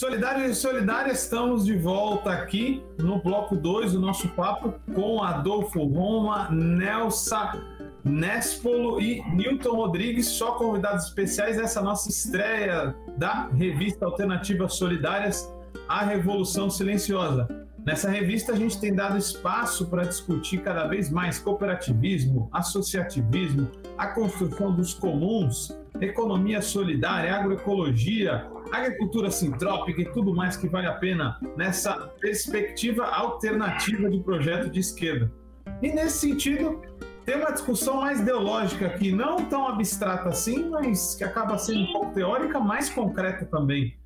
Solidários e solidárias, estamos de volta aqui no bloco 2 do nosso papo com Adolfo Roma, Nelsa Nespolo e Newton Rodrigues, só convidados especiais nessa nossa estreia da revista Alternativa Solidárias, A Revolução Silenciosa. Nessa revista a gente tem dado espaço para discutir cada vez mais cooperativismo, associativismo, a construção dos comuns, economia solidária, agroecologia, agricultura sintrópica e tudo mais que vale a pena nessa perspectiva alternativa de projeto de esquerda. E nesse sentido, tem uma discussão mais ideológica aqui, não tão abstrata assim, mas que acaba sendo um pouco teórica, mais concreta também.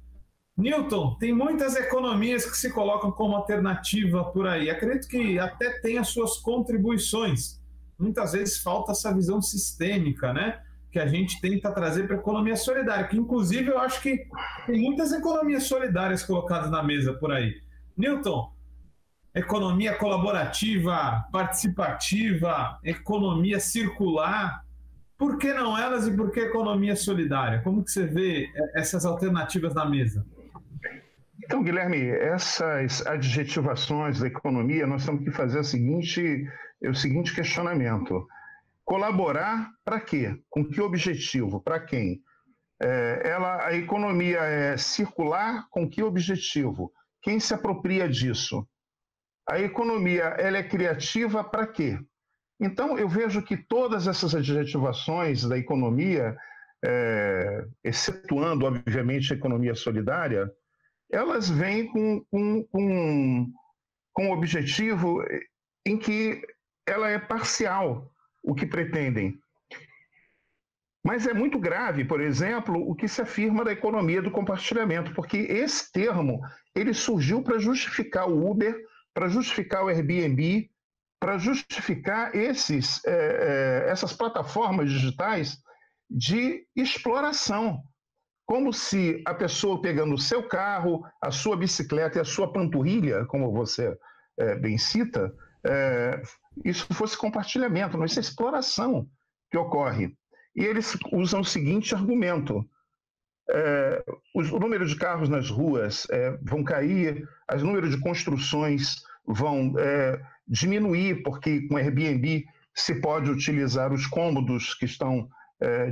Newton, tem muitas economias que se colocam como alternativa por aí. Acredito que até tem as suas contribuições. Muitas vezes falta essa visão sistêmica, né? Que a gente tenta trazer para a economia solidária, que inclusive eu acho que tem muitas economias solidárias colocadas na mesa por aí. Newton, economia colaborativa, participativa, economia circular, por que não elas e por que economia solidária? Como que você vê essas alternativas na mesa? Então, Guilherme, essas adjetivações da economia, nós temos que fazer o seguinte questionamento. Colaborar para quê? Com que objetivo? Para quem? A economia é circular com que objetivo? Quem se apropria disso? A economia ela é criativa para quê? Então, eu vejo que todas essas adjetivações da economia, excetuando, obviamente, a economia solidária, elas vêm com um objetivo em que ela é parcial, o que pretendem. Mas é muito grave, por exemplo, o que se afirma da economia do compartilhamento, porque esse termo ele surgiu para justificar o Uber, para justificar o Airbnb, para justificar essas plataformas digitais de exploração. Como se a pessoa pegando o seu carro, a sua bicicleta e a sua panturrilha, como você bem cita, isso fosse compartilhamento, mas isso é exploração que ocorre. E eles usam o seguinte argumento: o número de carros nas ruas vão cair, o número de construções vão diminuir, porque com Airbnb se pode utilizar os cômodos que estão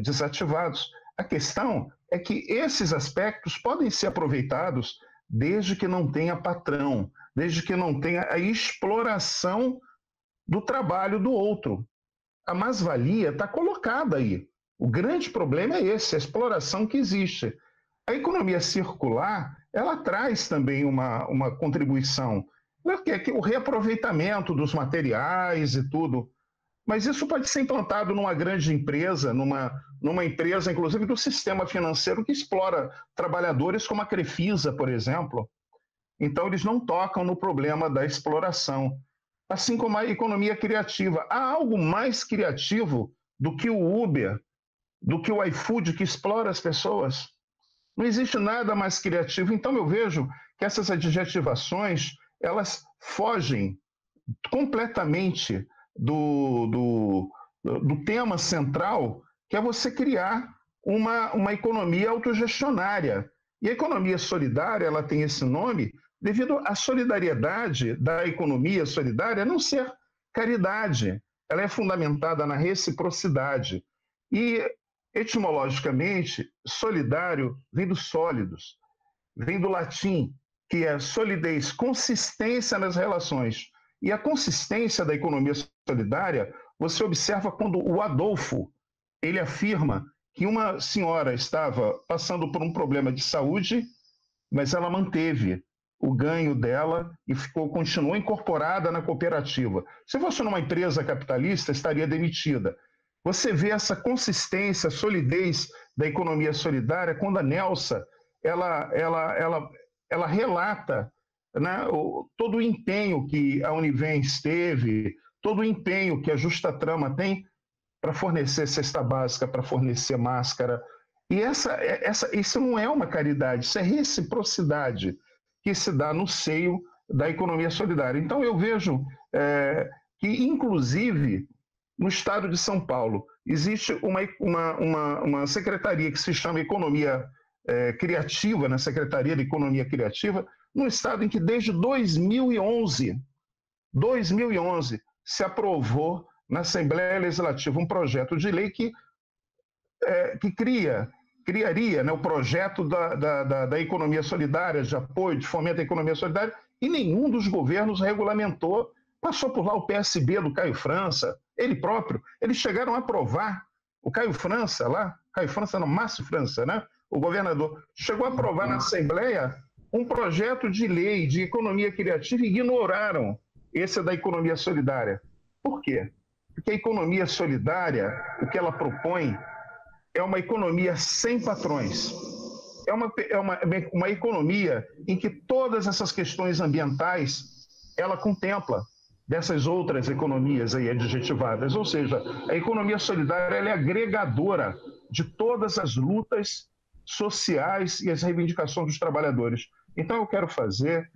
desativados. A questão é que esses aspectos podem ser aproveitados desde que não tenha patrão, desde que não tenha a exploração do trabalho do outro. A mais-valia está colocada aí. O grande problema é esse, a exploração que existe. A economia circular, ela traz também uma contribuição, que é o reaproveitamento dos materiais e tudo. Mas isso pode ser implantado numa grande empresa, numa empresa, inclusive, do sistema financeiro que explora trabalhadores como a Crefisa, por exemplo. Então, eles não tocam no problema da exploração. Assim como a economia criativa. Há algo mais criativo do que o Uber, do que o iFood, que explora as pessoas? Não existe nada mais criativo. Então, eu vejo que essas adjetivações, elas fogem completamente do tema central, que é você criar uma economia autogestionária. E a economia solidária, ela tem esse nome devido à solidariedade da economia solidária não ser caridade. Ela é fundamentada na reciprocidade. E, etimologicamente, solidário vem dos sólidos, vem do latim, que é solidez, consistência nas relações. E a consistência da economia solidária, você observa quando o Adolfo, ele afirma que uma senhora estava passando por um problema de saúde, mas ela manteve o ganho dela e continuou incorporada na cooperativa. Se fosse numa empresa capitalista, estaria demitida. Você vê essa consistência, solidez da economia solidária quando a Nelsa ela relata, né, todo o empenho que a Univens teve, todo o empenho que a Justa Trama tem para fornecer cesta básica, para fornecer máscara. E isso não é uma caridade, isso é reciprocidade que se dá no seio da economia solidária. Então, eu vejo que, inclusive, no estado de São Paulo, existe uma secretaria que se chama Economia criativa, na Secretaria de Economia Criativa, num estado em que desde 2011, se aprovou na Assembleia Legislativa um projeto de lei que criaria, né, o projeto da economia solidária, de apoio, de fomento à economia solidária, e nenhum dos governos regulamentou. Passou por lá o PSB do Caio França, ele próprio, eles chegaram a aprovar, o Caio França lá, Márcio França, né, o governador, chegou a aprovar na Assembleia um projeto de lei de economia criativa e ignoraram esse da economia solidária. Por quê? Porque a economia solidária, o que ela propõe, é uma economia sem patrões. É uma economia em que todas essas questões ambientais ela contempla dessas outras economias aí adjetivadas. Ou seja, a economia solidária ela é agregadora de todas as lutas sociais e as reivindicações dos trabalhadores. Então eu quero fazer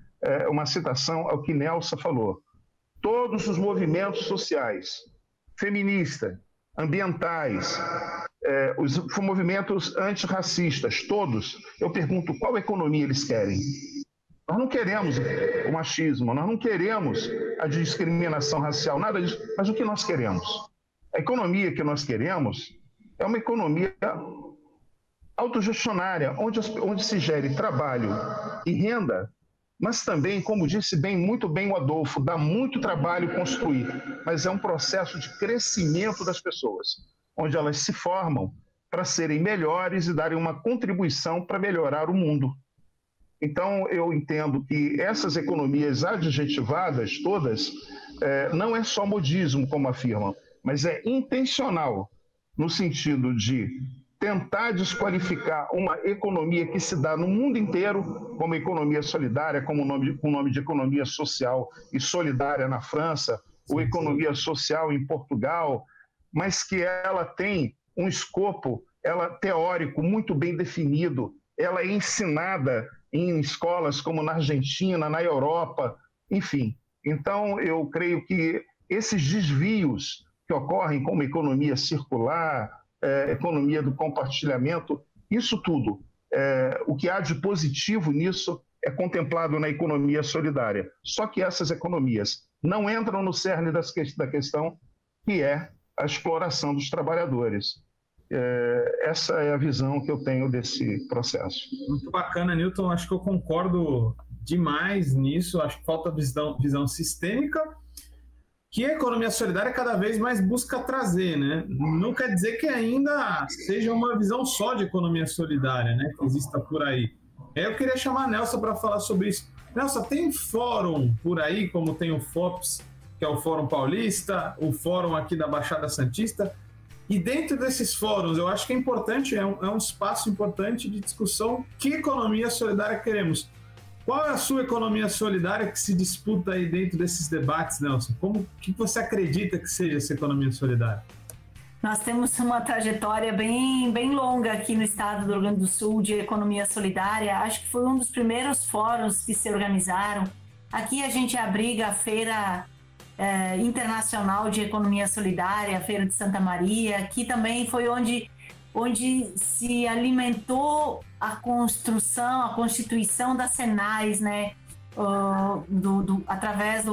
uma citação ao que Nelsa falou. Todos os movimentos sociais, feministas, ambientais, os movimentos antirracistas, todos, eu pergunto qual economia eles querem. Nós não queremos o machismo, nós não queremos a discriminação racial, nada disso, mas o que nós queremos? A economia que nós queremos é uma economia autogestionária, onde se gere trabalho e renda, mas também, como disse muito bem o Adolfo, dá muito trabalho construir, mas é um processo de crescimento das pessoas, onde elas se formam para serem melhores e darem uma contribuição para melhorar o mundo. Então, eu entendo que essas economias adjetivadas todas não é só modismo, como afirmam, mas é intencional, no sentido de tentar desqualificar uma economia que se dá no mundo inteiro, como economia solidária, com o nome de economia social e solidária na França, ou economia social em Portugal, mas que ela tem um escopo teórico muito bem definido, ela é ensinada em escolas como na Argentina, na Europa, enfim. Então, eu creio que esses desvios que ocorrem como economia circular, economia do compartilhamento, isso tudo, o que há de positivo nisso é contemplado na economia solidária. Só que essas economias não entram no cerne da questão, que é a exploração dos trabalhadores. Essa é a visão que eu tenho desse processo. Muito bacana, Newton. Acho que eu concordo demais nisso. Acho que falta visão sistêmica, que a economia solidária cada vez mais busca trazer, né? Não quer dizer que ainda seja uma visão só de economia solidária, né? Que exista por aí. Eu queria chamar a Nelsa para falar sobre isso. Nelsa, tem fórum por aí, como tem o FOPS, que é o Fórum Paulista, o fórum aqui da Baixada Santista. E dentro desses fóruns, eu acho que é importante, é um espaço importante de discussão. Que economia solidária queremos? Qual é a sua economia solidária que se disputa aí dentro desses debates, Nelson? O que você acredita que seja essa economia solidária? Nós temos uma trajetória bem longa aqui no estado do Rio Grande do Sul de economia solidária. Acho que foi um dos primeiros fóruns que se organizaram. Aqui a gente abriga a Feira Internacional de Economia Solidária, a Feira de Santa Maria. Aqui também foi onde se alimentou a constituição das Senais, né? Através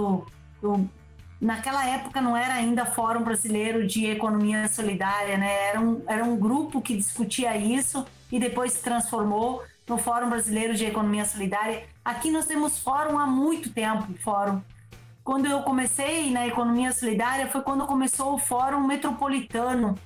naquela época não era ainda Fórum Brasileiro de Economia Solidária, né? Era um grupo que discutia isso e depois se transformou no Fórum Brasileiro de Economia Solidária. Aqui nós temos fórum há muito tempo, fórum. Quando eu comecei na economia solidária foi quando começou o Fórum Metropolitano,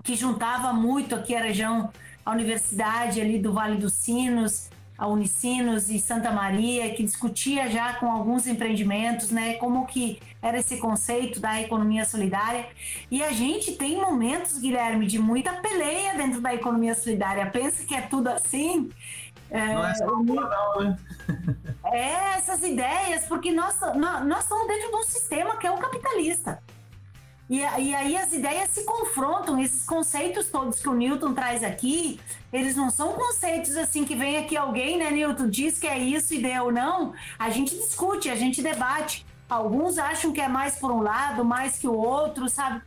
que juntava muito aqui a região, a Universidade ali do Vale dos Sinos, a Unicinos e Santa Maria, que discutia já com alguns empreendimentos, né, como que era esse conceito da economia solidária. E a gente tem momentos, Guilherme, de muita peleia dentro da economia solidária. Pensa que é tudo assim... Não é só não, né? Essas ideias, porque nós estamos dentro de um sistema que é o capitalista. E aí as ideias se confrontam, esses conceitos todos que o Newton traz aqui, eles não são conceitos assim que vem aqui alguém, né, Newton, diz que é isso e deu, não. A gente discute, a gente debate. Alguns acham que é mais por um lado, mais que o outro, sabe?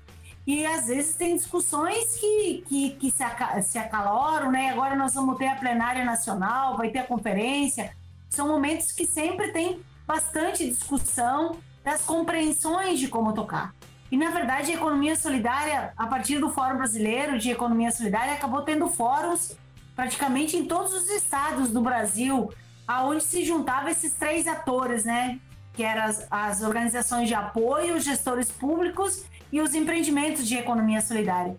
E às vezes tem discussões que se acaloram, né? Agora nós vamos ter a plenária nacional, vai ter a conferência. São momentos que sempre tem bastante discussão das compreensões de como tocar. E, na verdade, a economia solidária, a partir do Fórum Brasileiro de Economia Solidária, acabou tendo fóruns praticamente em todos os estados do Brasil, aonde se juntavam esses três atores, né? Que eram as organizações de apoio, os gestores públicos e os empreendimentos de economia solidária.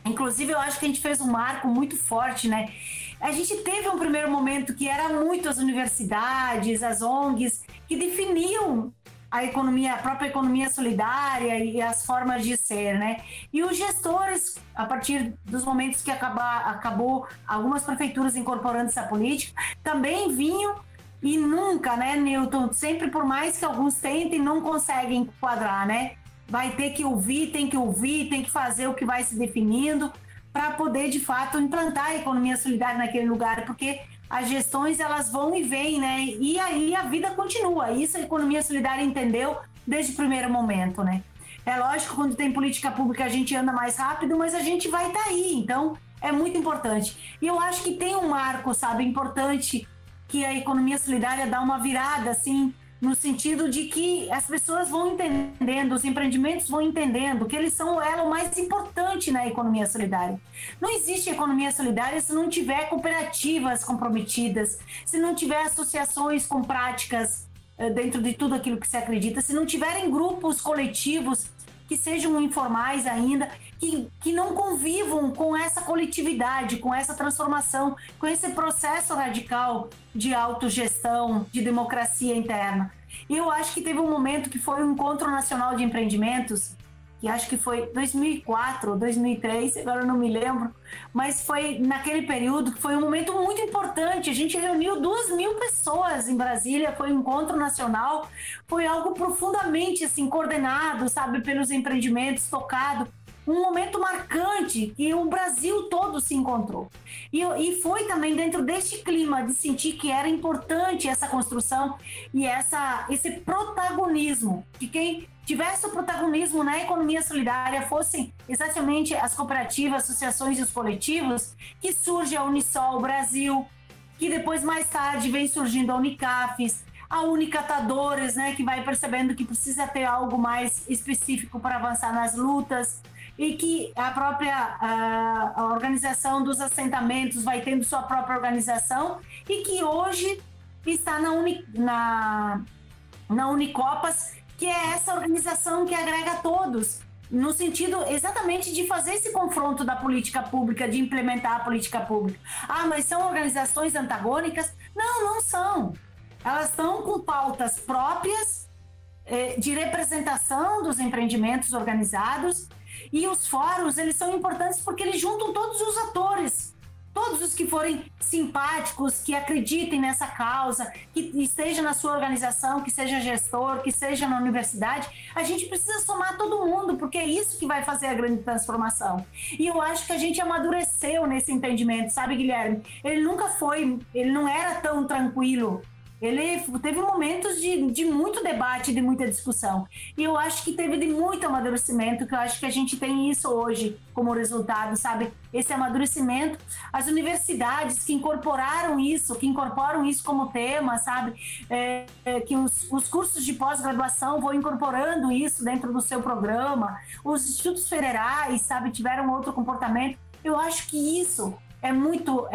Inclusive, eu acho que a gente fez um marco muito forte, né? A gente teve um primeiro momento que era muito as universidades, as ONGs, que definiam a economia, a própria economia solidária e as formas de ser, né? E os gestores, a partir dos momentos que acabou algumas prefeituras incorporando essa política, também vinham e nunca, né, Newton? Sempre, por mais que alguns tentem, não conseguem enquadrar, né? Vai ter que ouvir, tem que fazer o que vai se definindo para poder, de fato, implantar a economia solidária naquele lugar, porque as gestões, elas vão e vêm, né? E aí a vida continua. Isso a economia solidária entendeu desde o primeiro momento, né? É lógico, quando tem política pública a gente anda mais rápido, mas a gente vai estar aí. Então, é muito importante. E eu acho que tem um marco, sabe, importante, que a economia solidária dá uma virada, assim, no sentido de que as pessoas vão entendendo, os empreendimentos vão entendendo que eles são o elo mais importante na economia solidária. Não existe economia solidária se não tiver cooperativas comprometidas, se não tiver associações com práticas dentro de tudo aquilo que se acredita, se não tiverem grupos coletivos que sejam informais ainda, que não convivam com essa coletividade, com essa transformação, com esse processo radical de autogestão, de democracia interna. E eu acho que teve um momento que foi o Encontro Nacional de Empreendimentos, que acho que foi 2004 ou 2003, agora eu não me lembro, mas foi naquele período que foi um momento muito importante. A gente reuniu 2.000 pessoas em Brasília, foi um encontro nacional, foi algo profundamente assim, coordenado, sabe, pelos empreendimentos, tocado. Um momento marcante e o Brasil todo se encontrou. E foi também dentro deste clima de sentir que era importante essa construção e esse protagonismo, que quem tivesse o protagonismo na economia solidária fossem exatamente as cooperativas, associações e os coletivos, que surge a Unisol Brasil, que depois mais tarde vem surgindo a Unicafes, a Unicatadores, né, que vai percebendo que precisa ter algo mais específico para avançar nas lutas, e que a própria a organização dos assentamentos vai tendo sua própria organização e que hoje está na Unicopas, que é essa organização que agrega todos, no sentido exatamente de fazer esse confronto da política pública, de implementar a política pública. Ah, mas são organizações antagônicas? Não, não são. Elas estão com pautas próprias de representação dos empreendimentos organizados. E os fóruns, eles são importantes porque eles juntam todos os atores, todos os que forem simpáticos, que acreditem nessa causa, que esteja na sua organização, que seja gestor, que seja na universidade. A gente precisa somar todo mundo, porque é isso que vai fazer a grande transformação. E eu acho que a gente amadureceu nesse entendimento, sabe, Guilherme? Ele não era tão tranquilo. Ele teve momentos de muito debate, de muita discussão. E eu acho que teve de muito amadurecimento, que eu acho que a gente tem isso hoje como resultado, sabe? Esse amadurecimento. As universidades que incorporam isso como tema, sabe? Que os cursos de pós-graduação vão incorporando isso dentro do seu programa. Os institutos federais, sabe, tiveram outro comportamento. Eu acho que isso é muito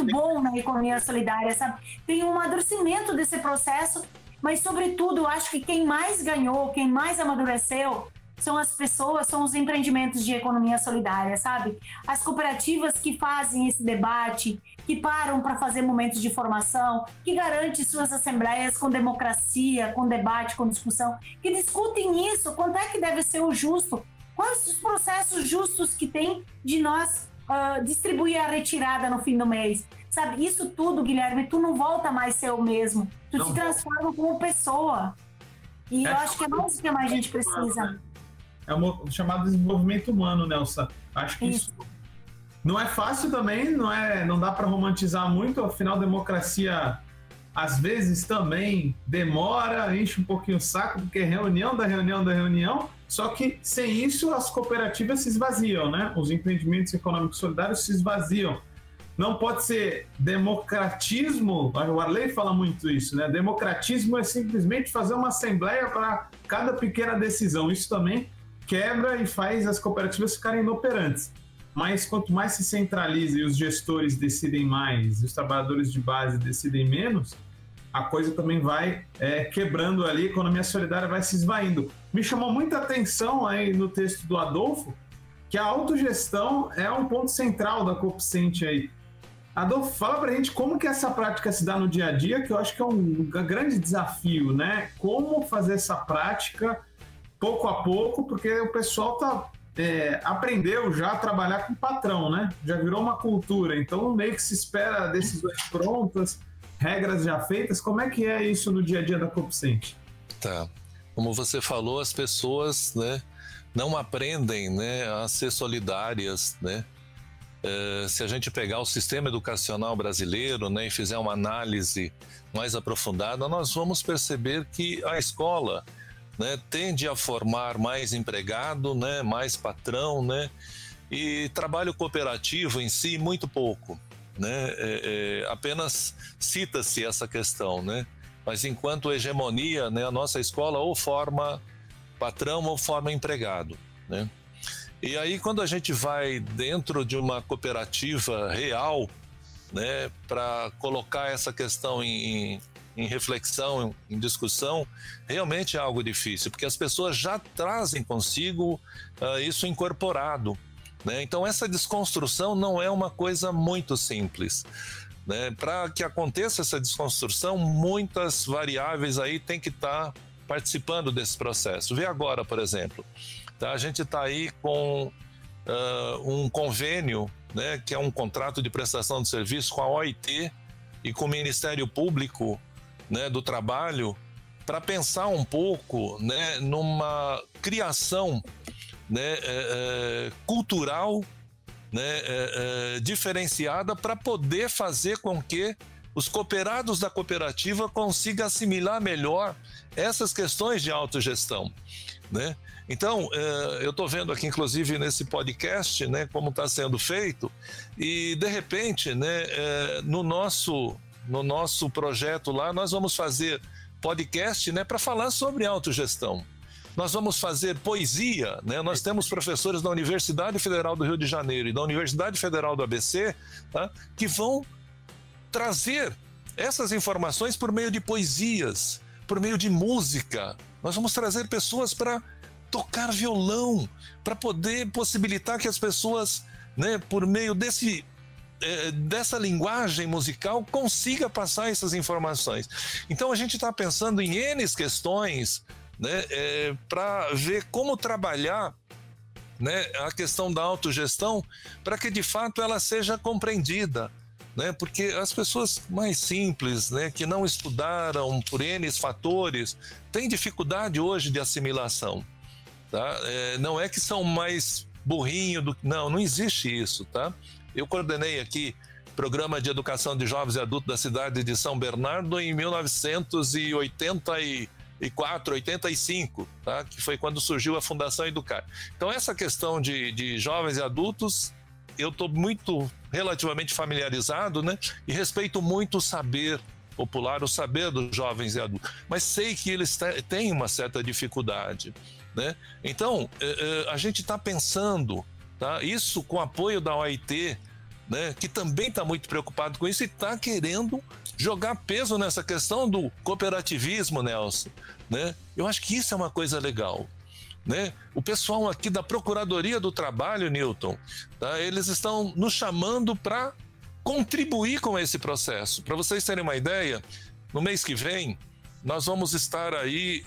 bom na economia solidária, sabe? Tem um amadurecimento desse processo, mas, sobretudo, eu acho que quem mais ganhou, quem mais amadureceu, são as pessoas, são os empreendimentos de economia solidária, sabe? As cooperativas que fazem esse debate, que param para fazer momentos de formação, que garantem suas assembleias com democracia, com debate, com discussão, que discutem isso, quanto é que deve ser o justo, quais os processos justos que tem de nós distribuir a retirada no fim do mês, sabe? Isso tudo, Guilherme, tu não volta mais a ser o mesmo, tu te transforma como pessoa, e eu acho que é mais o que a gente precisa. Né? É o chamado desenvolvimento humano, Nelsa. Acho que isso não é fácil também, não dá para romantizar muito, afinal, democracia às vezes também demora, enche um pouquinho o saco, porque é reunião da reunião da reunião, só que sem isso as cooperativas se esvaziam, né? Os empreendimentos econômicos solidários se esvaziam. Não pode ser democratismo, o Arley fala muito isso, né? Democratismo é simplesmente fazer uma assembleia para cada pequena decisão. Isso também quebra e faz as cooperativas ficarem inoperantes. Mas quanto mais se centraliza e os gestores decidem mais e os trabalhadores de base decidem menos, a coisa também vai quebrando ali, a economia solidária vai se esvaindo. Me chamou muita atenção aí no texto do Adolfo que a autogestão é um ponto central da Coopcent aí. Adolfo, fala pra gente como que essa prática se dá no dia a dia, que eu acho que é um grande desafio, né? Como fazer essa prática pouco a pouco, porque o pessoal aprendeu já a trabalhar com patrão, né? Já virou uma cultura, então meio que se espera decisões prontas, regras já feitas. Como é que é isso no dia a dia da Coopcent? Tá. Como você falou, as pessoas, né, não aprendem, né, a ser solidárias, né? Se a gente pegar o sistema educacional brasileiro, né, e fizer uma análise mais aprofundada, nós vamos perceber que a escola, né, tende a formar mais empregado, né, mais patrão, né, e trabalho cooperativo em si muito pouco, né, apenas cita-se essa questão, né, mas enquanto hegemonia, né, a nossa escola ou forma patrão ou forma empregado, né. E aí, quando a gente vai dentro de uma cooperativa real, né, para colocar essa questão em reflexão, em discussão, realmente é algo difícil, porque as pessoas já trazem consigo isso incorporado, né? Então, essa desconstrução não é uma coisa muito simples, né? Para que aconteça essa desconstrução, muitas variáveis aí têm que estar participando desse processo. Vê agora, por exemplo, tá? A gente está aí com um convênio, né, que é um contrato de prestação de serviço com a OIT e com o Ministério Público, né, do Trabalho, para pensar um pouco, né, numa criação, né, cultural, né, diferenciada para poder fazer com que os cooperados da cooperativa consigam assimilar melhor essas questões de autogestão, né? Então, eu estou vendo aqui, inclusive, nesse podcast, né, como está sendo feito, e, de repente, né, no nosso projeto lá, nós vamos fazer podcast, né, para falar sobre autogestão. Nós vamos fazer poesia, né? Nós temos professores da Universidade Federal do Rio de Janeiro e da Universidade Federal do ABC, tá, que vão trazer essas informações por meio de poesias, por meio de música. Nós vamos trazer pessoas para tocar violão, para poder possibilitar que as pessoas, né, por meio dessa linguagem musical, consiga passar essas informações. Então a gente está pensando em N questões, né, para ver como trabalhar, né, a questão da autogestão para que de fato ela seja compreendida, né, porque as pessoas mais simples, né, que não estudaram por N fatores, têm dificuldade hoje de assimilação. Tá? Não é que são mais burrinhos não existe isso, tá? Eu coordenei aqui programa de educação de jovens e adultos da cidade de São Bernardo em 1984, 85, tá? Que foi quando surgiu a Fundação Educar. Então essa questão de jovens e adultos, eu estou relativamente familiarizado, né? E respeito muito o saber popular, o saber dos jovens e adultos, mas sei que eles têm uma certa dificuldade, né? Então, a gente está pensando, tá? Isso com o apoio da OIT, né? Que também está muito preocupado com isso e está querendo jogar peso nessa questão do cooperativismo, Nelson, né? Eu acho que isso é uma coisa legal, né? O pessoal aqui da Procuradoria do Trabalho, Newton, tá? Eles estão nos chamando para contribuir com esse processo. Para vocês terem uma ideia, no mês que vem, nós vamos estar aí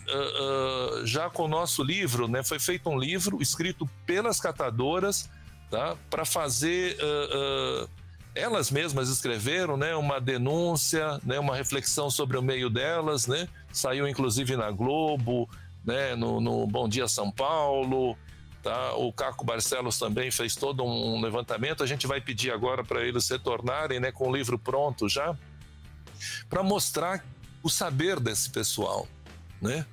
já com o nosso livro, né? Foi feito um livro escrito pelas catadoras, tá? Para fazer, elas mesmas escreveram, né? Uma denúncia, né? Uma reflexão sobre o meio delas, né? Saiu inclusive na Globo, né? No Bom Dia São Paulo, tá? O Caco Barcelos também fez todo um levantamento. A gente vai pedir agora para eles retornarem, né? Com o livro pronto já. para mostrar o saber desse pessoal, né?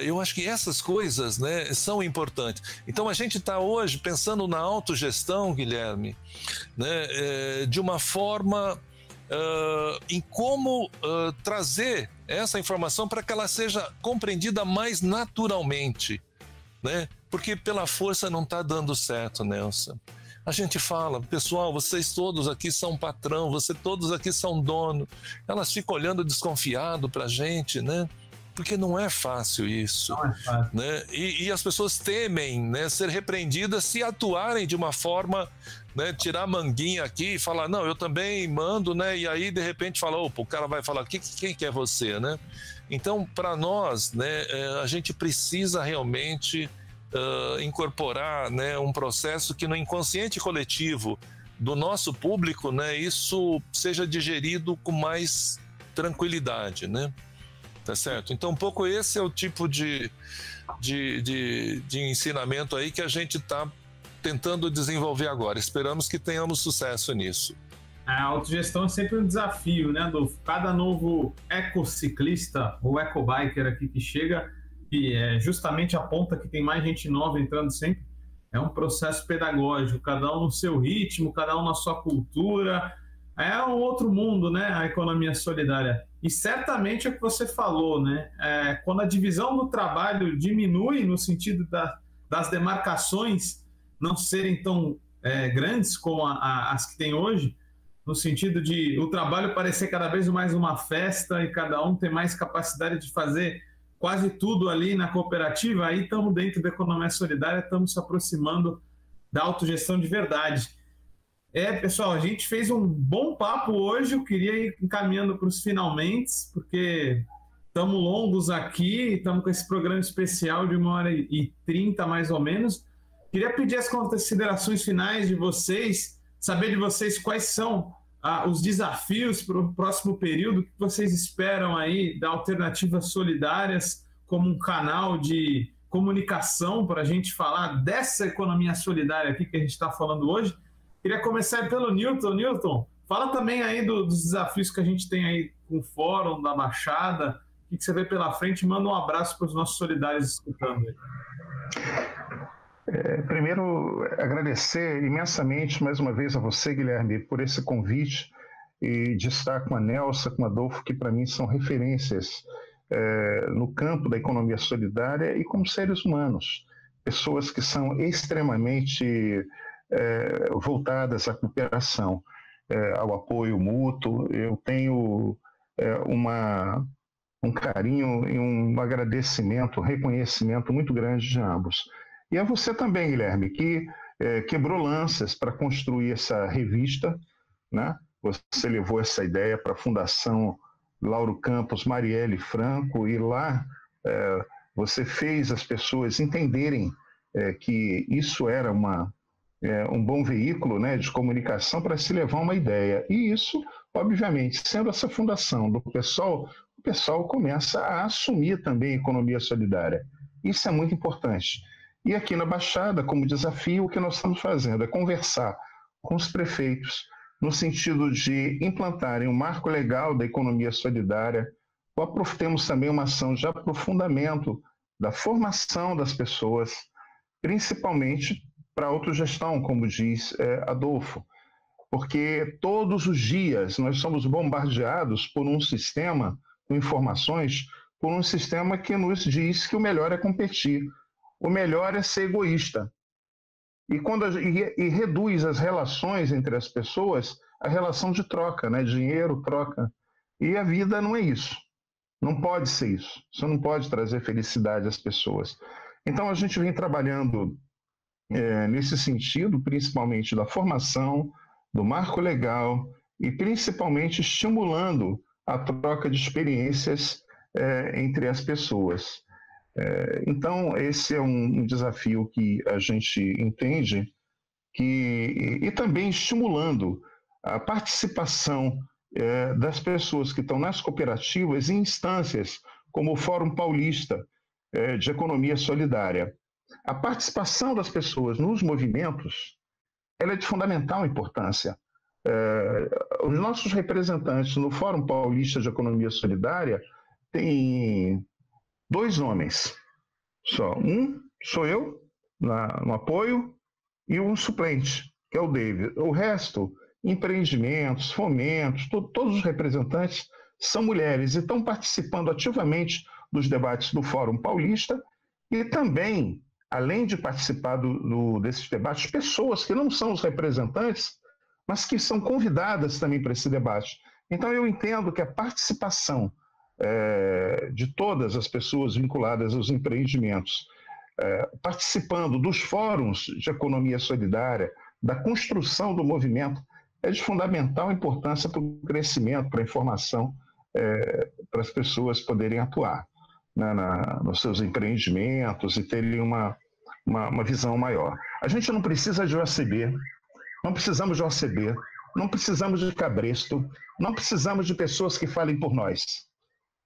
Eu acho que essas coisas, né, são importantes. Então a gente está hoje pensando na autogestão, Guilherme, né, de uma forma em como trazer essa informação para que ela seja compreendida mais naturalmente, né? Porque pela força não está dando certo, Nelson. A gente fala, pessoal, vocês todos aqui são patrão, vocês todos aqui são dono. Elas ficam olhando desconfiado para a gente, né? Porque não é fácil isso. Não é fácil. Né? E as pessoas temem, né, ser repreendidas se atuarem de uma forma, né, tirar a manguinha aqui e falar, não, eu também mando, né? E aí, de repente, fala, opa, o cara vai falar, quem que é você, né? Então, para nós, né, a gente precisa realmente incorporar, né, um processo que no inconsciente coletivo do nosso público, né, isso seja digerido com mais tranquilidade, né? Tá certo? Então, um pouco esse é o tipo de ensinamento aí que a gente está tentando desenvolver agora. Esperamos que tenhamos sucesso nisso. A autogestão é sempre um desafio, né, Adolfo? Cada novo ecociclista ou ecobiker aqui que chega, e justamente aponta que tem mais gente nova entrando sempre, é um processo pedagógico, cada um no seu ritmo, cada um na sua cultura. É um outro mundo, né, a economia solidária. E certamente é o que você falou, né? Quando a divisão do trabalho diminui no sentido das demarcações não serem tão grandes como as que tem hoje, no sentido de o trabalho parecer cada vez mais uma festa e cada um ter mais capacidade de fazer quase tudo ali na cooperativa, aí estamos dentro da economia solidária, estamos se aproximando da autogestão de verdade. Pessoal, a gente fez um bom papo hoje, eu queria ir encaminhando para os finalmente, porque estamos longos aqui, estamos com esse programa especial de 1h30 mais ou menos. Queria pedir as considerações finais de vocês, saber de vocês quais são os desafios para o próximo período, o que vocês esperam aí da Alternativas Solidárias como um canal de comunicação para a gente falar dessa economia solidária aqui que a gente está falando hoje. Queria começar pelo Newton. Newton, fala também aí dos desafios que a gente tem aí com o Fórum da Baixada, o que você vê pela frente, manda um abraço para os nossos solidários escutando aí. Primeiro, agradecer imensamente mais uma vez a você, Guilherme, por esse convite e de estar com a Nelsa, com o Adolfo, que para mim são referências no campo da economia solidária e como seres humanos, pessoas que são extremamente voltadas à cooperação, ao apoio mútuo. Eu tenho um carinho e um agradecimento, um reconhecimento muito grande de ambos. E a você também, Guilherme, que quebrou lanças para construir essa revista, né? Você levou essa ideia para a Fundação Lauro Campos Marielle Franco e lá você fez as pessoas entenderem que isso era um bom veículo, né, de comunicação para se levar uma ideia. E isso, obviamente, sendo essa fundação do PSOL, o PSOL começa a assumir também a economia solidária. Isso é muito importante. E aqui na Baixada, como desafio, o que nós estamos fazendo é conversar com os prefeitos no sentido de implantarem um marco legal da economia solidária. Temos também uma ação de aprofundamento da formação das pessoas, principalmente para a autogestão, como diz Adolfo, porque todos os dias nós somos bombardeados por um sistema, com informações, por um sistema que nos diz que o melhor é competir, o melhor é ser egoísta. E reduz as relações entre as pessoas a relação de troca, né? Dinheiro, troca. E a vida não é isso. Não pode ser isso. Isso não pode trazer felicidade às pessoas. Então a gente vem trabalhando nesse sentido, principalmente da formação, do marco legal e principalmente estimulando a troca de experiências entre as pessoas. Então, esse é um desafio que a gente entende e também estimulando a participação das pessoas que estão nas cooperativas em instâncias como o Fórum Paulista de Economia Solidária. A participação das pessoas nos movimentos ela é de fundamental importância, Os nossos representantes no Fórum Paulista de Economia Solidária têm 2 homens só. Um sou eu, no apoio, e um suplente, que é o David. O resto, empreendimentos, fomentos, todos os representantes são mulheres e estão participando ativamente dos debates do Fórum Paulista e também, além de participar desses debates, pessoas que não são os representantes, mas que são convidadas também para esse debate. Então, eu entendo que a participação de todas as pessoas vinculadas aos empreendimentos, participando dos fóruns de economia solidária, da construção do movimento, é de fundamental importância para o crescimento, para a informação, para as pessoas poderem atuar, né, nos seus empreendimentos e terem uma visão maior. A gente não precisa de OCB, não precisamos de OCB, não precisamos de cabresto, não precisamos de pessoas que falem por nós.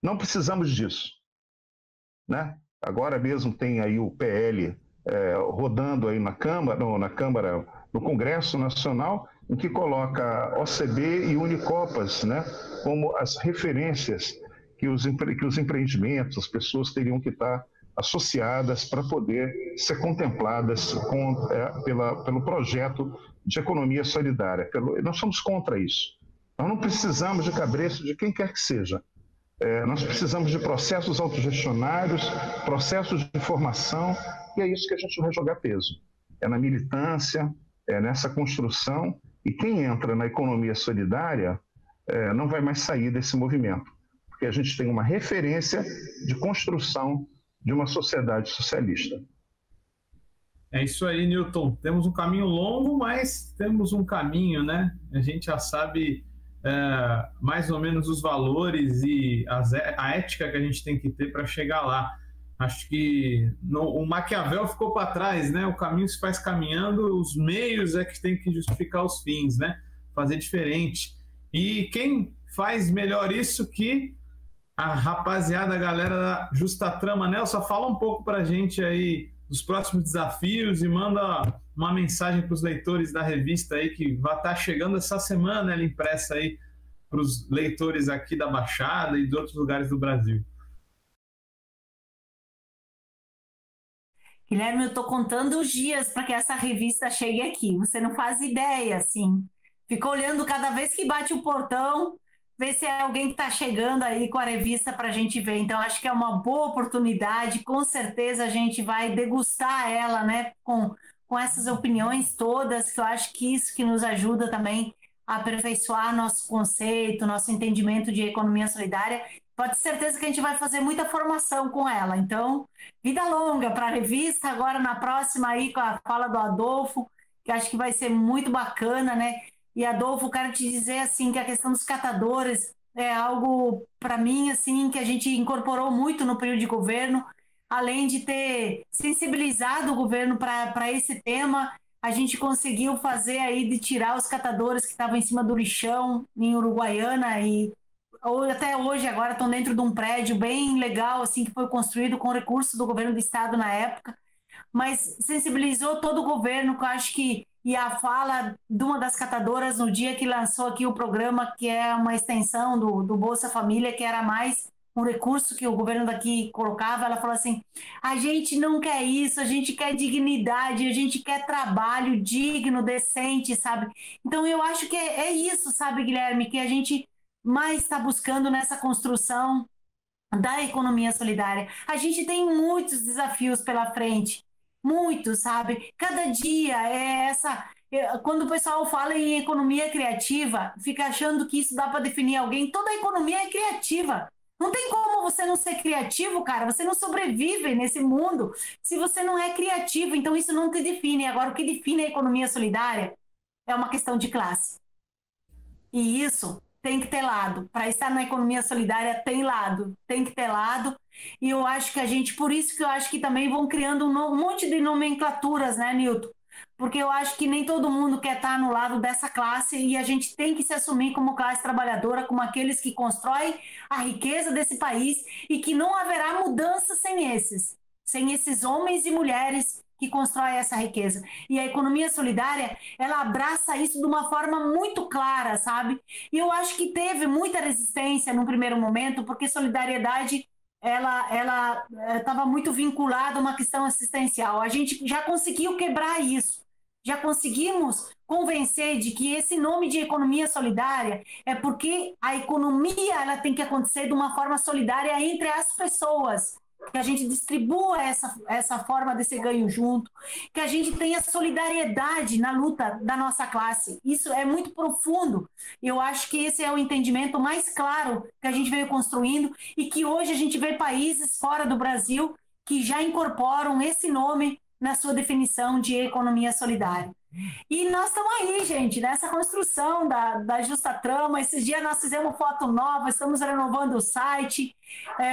Não precisamos disso, né? Agora mesmo tem aí o PL rodando aí na Câmara, no Congresso Nacional, em que coloca OCB e Unicopas, né, como as referências que os empreendimentos, as pessoas teriam que estar associadas para poder ser contempladas pelo projeto de economia solidária. Nós somos contra isso. Nós não precisamos de cabresto de quem quer que seja. Nós precisamos de processos autogestionários, processos de formação, e é isso que a gente vai jogar peso. É na militância, é nessa construção, e quem entra na economia solidária não vai mais sair desse movimento, porque a gente tem uma referência de construção de uma sociedade socialista. É isso aí, Newton. Temos um caminho longo, mas temos um caminho, né? A gente já sabe mais ou menos os valores e a ética que a gente tem que ter para chegar lá. Acho que o Maquiavel ficou para trás, né? O caminho se faz caminhando, os meios é que tem que justificar os fins, né? Fazer diferente. E quem faz melhor isso que a rapaziada, a galera da Justa Trama. Nelson, fala um pouco para a gente aí dos próximos desafios e manda uma mensagem para os leitores da revista aí que vai estar chegando essa semana, ela impressa aí para os leitores aqui da Baixada e de outros lugares do Brasil. Guilherme, eu estou contando os dias para que essa revista chegue aqui. Você não faz ideia, assim. Fico olhando cada vez que bate o portão, ver se é alguém que está chegando aí com a revista para a gente ver. Então, acho que é uma boa oportunidade. Com certeza a gente vai degustar ela, né? Com essas opiniões todas, que eu acho que isso que nos ajuda também a aperfeiçoar nosso conceito, nosso entendimento de economia solidária. Pode ter certeza que a gente vai fazer muita formação com ela. Então, vida longa para a revista. Agora, na próxima aí, com a fala do Adolfo, que acho que vai ser muito bacana, né? E, Adolfo, quero te dizer, assim, que a questão dos catadores é algo, para mim, assim, que a gente incorporou muito no período de governo. Além de ter sensibilizado o governo para esse tema, a gente conseguiu fazer aí de tirar os catadores que estavam em cima do lixão, em Uruguaiana, e até hoje agora estão dentro de um prédio bem legal, assim, que foi construído com recursos do governo do estado na época, mas sensibilizou todo o governo, que eu acho que, e a fala de uma das catadoras no dia que lançou aqui o programa, que é uma extensão do Bolsa Família, que era mais um recurso que o governo daqui colocava, ela falou assim, a gente não quer isso, a gente quer dignidade, a gente quer trabalho digno, decente, sabe? Então eu acho que é isso, sabe, Guilherme, que a gente mais está buscando nessa construção da economia solidária. A gente tem muitos desafios pela frente, muitos, sabe? Cada dia quando o pessoal fala em economia criativa, fica achando que isso dá para definir alguém. Toda economia é criativa. Não tem como você não ser criativo, cara. Você não sobrevive nesse mundo se você não é criativo. Então isso não te define. Agora, o que define a economia solidária é uma questão de classe. E isso tem que ter lado. Para estar na economia solidária tem lado. Tem que ter lado. E eu acho que por isso que eu acho que também vão criando um monte de nomenclaturas, né, Newton? Porque eu acho que nem todo mundo quer estar no lado dessa classe e a gente tem que se assumir como classe trabalhadora, como aqueles que constroem a riqueza desse país e que não haverá mudança sem esses homens e mulheres que constrói essa riqueza. E a economia solidária, ela abraça isso de uma forma muito clara, sabe? E eu acho que teve muita resistência no primeiro momento, porque solidariedade ela estava muito vinculada a uma questão assistencial. A gente já conseguiu quebrar isso. Já conseguimos convencer de que esse nome de economia solidária é porque a economia ela tem que acontecer de uma forma solidária entre as pessoas, que a gente distribua essa forma desse ganho junto, que a gente tenha solidariedade na luta da nossa classe. Isso é muito profundo. Eu acho que esse é o entendimento mais claro que a gente veio construindo e que hoje a gente vê países fora do Brasil que já incorporam esse nome na sua definição de economia solidária. E nós estamos aí, gente, nessa construção da Justa Trama. Esses dias nós fizemos foto nova, estamos renovando o site,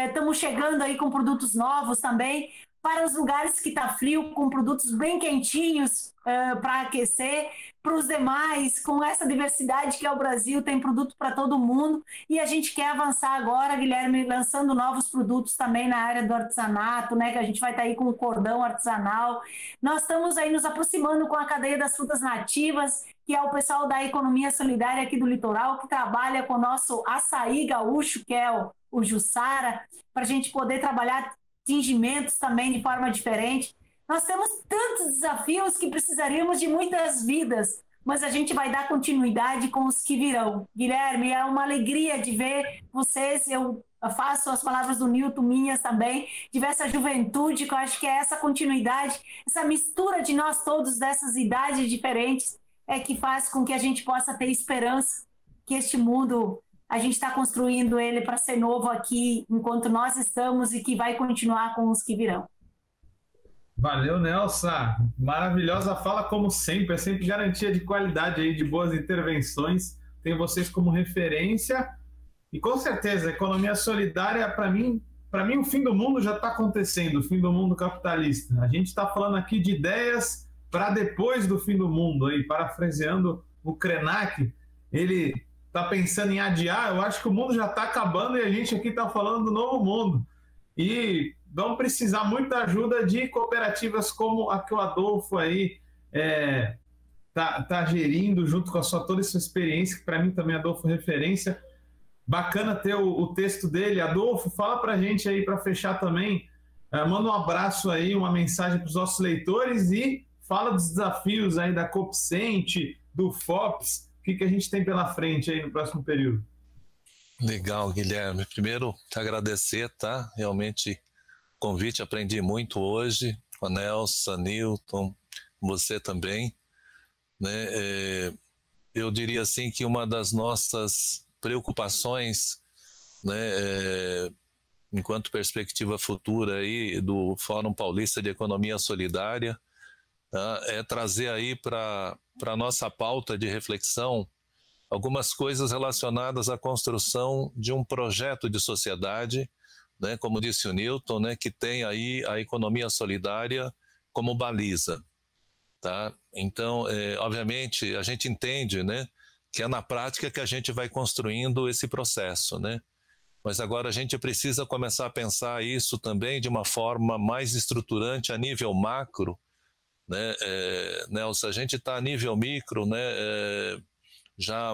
estamos chegando aí com produtos novos também, para os lugares que está frio, com produtos bem quentinhos para aquecer, para os demais, com essa diversidade que é o Brasil, tem produto para todo mundo, e a gente quer avançar agora, Guilherme, lançando novos produtos também na área do artesanato, né, que a gente vai estar aí com o cordão artesanal. Nós estamos aí nos aproximando com a cadeia das frutas nativas, que é o pessoal da economia solidária aqui do litoral, que trabalha com o nosso açaí gaúcho, que é o Jussara, para a gente poder trabalhar tingimentos também de forma diferente. Nós temos tantos desafios que precisaríamos de muitas vidas, mas a gente vai dar continuidade com os que virão. Guilherme, é uma alegria de ver vocês, eu faço as palavras do Newton minhas também, de ver essa juventude, que eu acho que é essa continuidade, essa mistura de nós todos dessas idades diferentes, é que faz com que a gente possa ter esperança que este mundo, a gente está construindo ele para ser novo aqui, enquanto nós estamos, e que vai continuar com os que virão. Valeu, Nelsa. Maravilhosa fala, como sempre. É sempre garantia de qualidade aí, de boas intervenções. Tenho vocês como referência. E com certeza, a economia solidária, para mim, o fim do mundo já está acontecendo, o fim do mundo capitalista. A gente está falando aqui de ideias para depois do fim do mundo. Aí, parafraseando o Krenak, ele está pensando em adiar. Eu acho que o mundo já está acabando e a gente aqui está falando do novo mundo. E vão precisar muita ajuda de cooperativas como a que o Adolfo aí tá gerindo, junto com toda essa experiência, que para mim também, Adolfo, referência. Bacana ter o texto dele. Adolfo, fala para a gente aí, para fechar também, manda um abraço aí, uma mensagem para os nossos leitores e fala dos desafios aí da Coopcent, do FOPS, o que a gente tem pela frente aí no próximo período. Legal, Guilherme. Primeiro, te agradecer, tá? Realmente, convite, aprendi muito hoje com a Nelsa, Newton, você também, né? Eu diria assim que uma das nossas preocupações, né, enquanto perspectiva futura aí do Fórum Paulista de Economia Solidária, tá? É trazer aí para a nossa pauta de reflexão algumas coisas relacionadas à construção de um projeto de sociedade, né, como disse o Newton, né, que tem aí a economia solidária como baliza. Tá? Então, obviamente, a gente entende, né, que é na prática que a gente vai construindo esse processo, né? Mas agora a gente precisa começar a pensar isso também de uma forma mais estruturante a nível macro, né? Nelson, a gente está a nível micro, né, já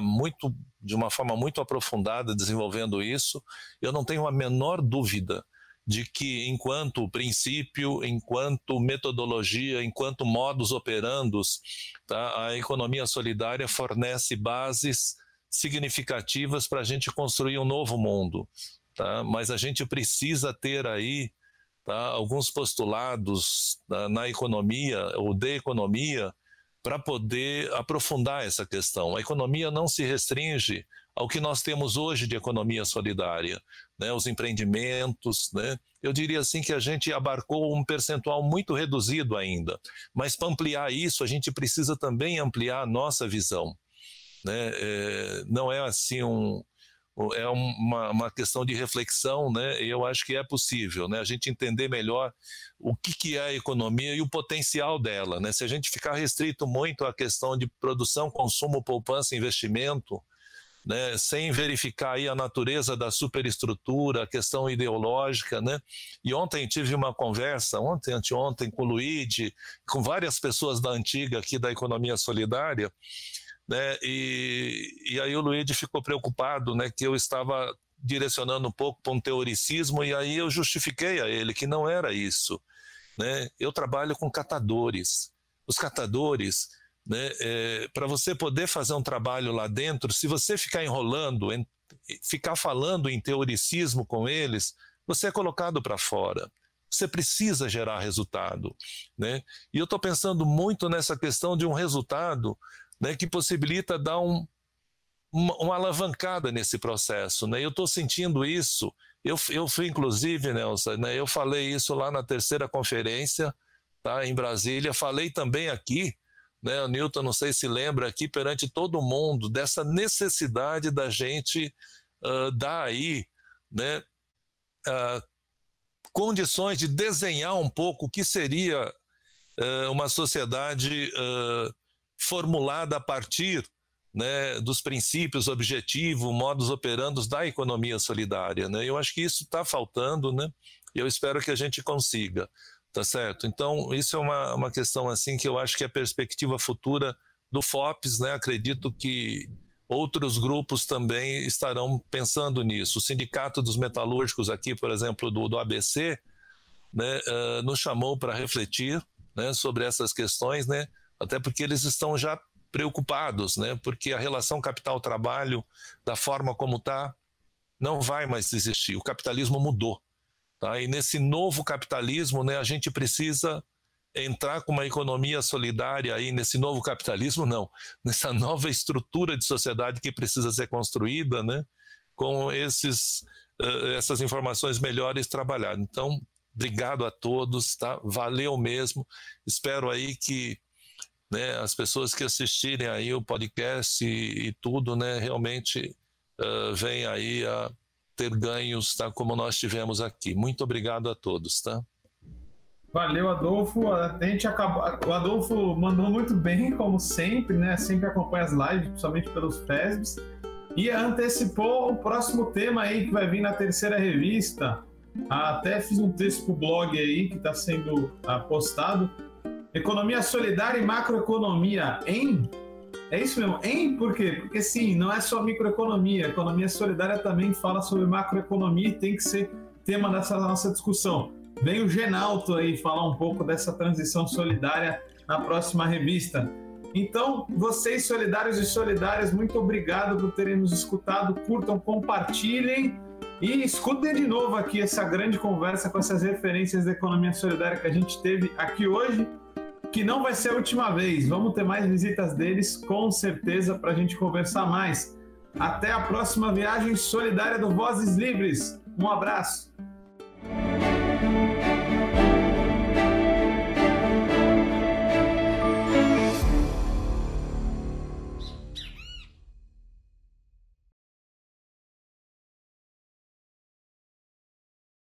de uma forma muito aprofundada desenvolvendo isso. Eu não tenho a menor dúvida de que, enquanto princípio, enquanto metodologia, enquanto modus operandos, tá, a economia solidária fornece bases significativas para a gente construir um novo mundo. Tá? Mas a gente precisa ter aí, tá, alguns postulados, tá, na economia ou de economia, para poder aprofundar essa questão. A economia não se restringe ao que nós temos hoje de economia solidária, né? Os empreendimentos, né? Eu diria assim que a gente abarcou um percentual muito reduzido ainda, mas para ampliar isso a gente precisa também ampliar a nossa visão, né? Não é assim é uma questão de reflexão, né? Eu acho que é possível, né? A gente entender melhor o que é a economia e o potencial dela, né? Se a gente ficar restrito muito à questão de produção, consumo, poupança, investimento, né, sem verificar aí a natureza da superestrutura, a questão ideológica, né? E ontem tive uma conversa, anteontem, com o Luigi, com várias pessoas da antiga aqui da economia solidária, né? E aí o Luigi ficou preocupado, né, que eu estava direcionando um pouco para um teoricismo, e aí eu justifiquei a ele que não era isso, né? Eu trabalho com catadores. Os catadores, né, para você poder fazer um trabalho lá dentro, se você ficar enrolando, ficar falando em teoricismo com eles, você é colocado para fora. Você precisa gerar resultado, né? E eu estou pensando muito nessa questão de um resultado, né, que possibilita dar uma alavancada nesse processo, né? Eu estou sentindo isso. Eu fui, inclusive, Nelson, né, eu falei isso lá na terceira conferência, tá, em Brasília, falei também aqui, né, o Newton, não sei se lembra, aqui perante todo mundo, dessa necessidade da gente dar aí, né, condições de desenhar um pouco o que seria uma sociedade formulada a partir, né, dos princípios, objetivos, modus operandi da economia solidária, né? Eu acho que isso está faltando, né? E eu espero que a gente consiga, tá certo? Então, isso é uma questão assim que eu acho que é a perspectiva futura do FOPS, né? Acredito que outros grupos também estarão pensando nisso. O Sindicato dos Metalúrgicos aqui, por exemplo, do ABC, né, nos chamou para refletir, né, sobre essas questões, né? Até porque eles estão já preocupados, né? Porque a relação capital-trabalho, da forma como está, não vai mais existir. O capitalismo mudou, tá? E nesse novo capitalismo, né, a gente precisa entrar com uma economia solidária aí nesse novo capitalismo, não, nessa nova estrutura de sociedade que precisa ser construída, né, com essas informações melhores trabalhadas. Então, obrigado a todos, tá? Valeu mesmo. Espero aí que, né, as pessoas que assistirem aí o podcast e tudo, né, realmente venham aí a ter ganhos, tá, como nós tivemos aqui. Muito obrigado a todos, tá? Valeu, Adolfo. O Adolfo mandou muito bem, como sempre, né? Sempre acompanha as lives, principalmente pelos FESBs. E antecipou o próximo tema aí que vai vir na terceira revista. Até fiz um texto pro blog aí que está sendo postado. Economia solidária e macroeconomia é isso mesmo, por quê? Porque sim, não é só microeconomia, a economia solidária também fala sobre macroeconomia e tem que ser tema dessa nossa discussão. Vem o Genalto aí falar um pouco dessa transição solidária na próxima revista. Então, vocês solidários e solidárias, muito obrigado por terem nos escutado, curtam, compartilhem e escutem de novo aqui essa grande conversa com essas referências da economia solidária que a gente teve aqui hoje, que não vai ser a última vez. Vamos ter mais visitas deles, com certeza, para a gente conversar mais. Até a próxima viagem solidária do Vozes Livres. Um abraço.